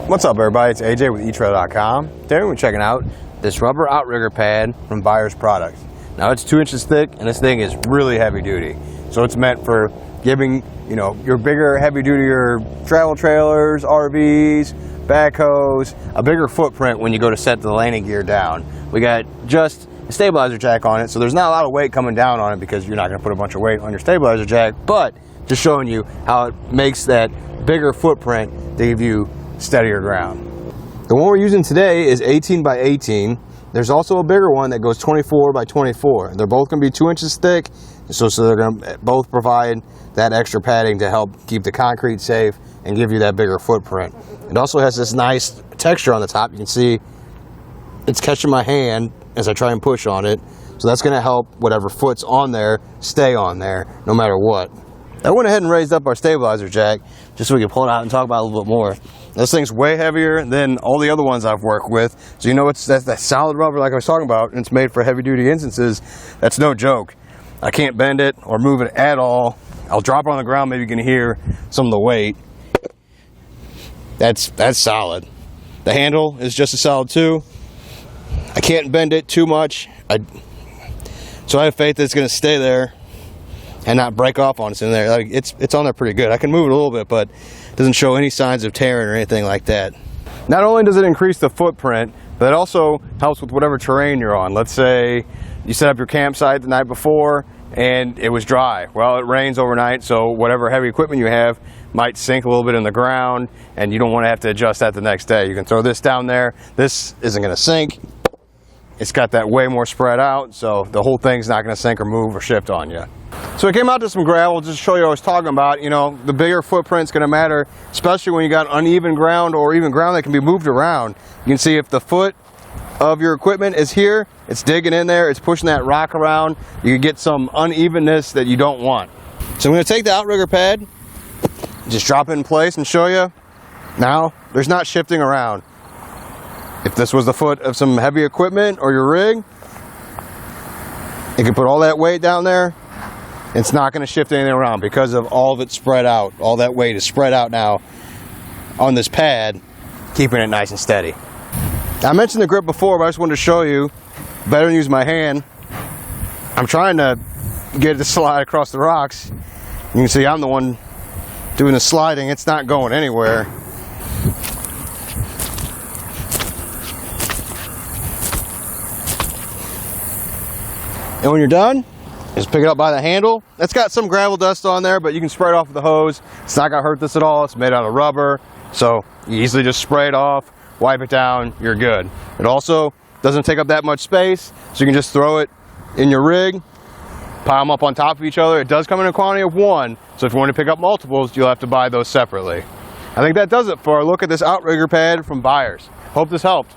What's up, everybody? It's AJ with etrailer.com. Today we're checking out this rubber outrigger pad from Buyer's Products. Now it's 2 inches thick and this thing is really heavy duty. So it's meant for giving, your bigger heavy duty travel trailers, RVs, backhoes, a bigger footprint when you go to set the landing gear down. We got just a stabilizer jack on it, so there's not a lot of weight coming down on it because you're not going to put a bunch of weight on your stabilizer jack, but just showing you how it makes that bigger footprint to give you steadier ground. The one we're using today is 18 by 18. There's also a bigger one that goes 24 by 24. They're both going to be 2 inches thick, so they're going to both provide that extra padding to help keep the concrete safe and give you that bigger footprint. It also has this nice texture on the top. You can see it's catching my hand as I try and push on it, so that's going to help whatever foot's on there stay on there no matter what. I went ahead and raised up our stabilizer jack just so we can pull it out and talk about it a little bit more. This thing's way heavier than all the other ones I've worked with, so it's that solid rubber like I was talking about, and it's made for heavy duty instances. That's no joke. I can't bend it or move it at all. I'll drop it on the ground, maybe you can hear some of the weight. That's solid. The handle is just as solid too. I can't bend it too much, so I have faith that it's going to stay there and not break off on us in there. Like it's on there pretty good. I can move it a little bit, but it doesn't show any signs of tearing or anything like that. Not only does it increase the footprint, but it also helps with whatever terrain you're on. Let's say you set up your campsite the night before and it was dry. Well, it rains overnight, so whatever heavy equipment you have might sink a little bit in the ground, and you don't want to have to adjust that the next day. You can throw this down there. This isn't going to sink. It's got that way more spread out, so the whole thing's not going to sink or move or shift on you. So I came out to some gravel just to show you what I was talking about. The bigger footprint's going to matter, especially when you got uneven ground or even ground that can be moved around. You can see if the foot of your equipment is here, it's digging in there, it's pushing that rock around. You can get some unevenness that you don't want. So I'm going to take the outrigger pad, just drop it in place and show you. Now, there's not shifting around. If this was the foot of some heavy equipment or your rig, you can put all that weight down there. It's not going to shift anything around because of all of it spread out. All that weight is spread out now on this pad, keeping it nice and steady. I mentioned the grip before, but I just wanted to show you, better than use my hand. I'm trying to get it to slide across the rocks. You can see I'm the one doing the sliding. It's not going anywhere. And when you're done, just pick it up by the handle. It's got some gravel dust on there, but you can spray it off with the hose. It's not going to hurt this at all. It's made out of rubber, so you easily just spray it off, wipe it down, you're good. It also doesn't take up that much space, so you can just throw it in your rig, pile them up on top of each other. It does come in a quantity of one, so if you want to pick up multiples, you'll have to buy those separately. I think that does it for a look at this outrigger pad from Buyers. Hope this helped.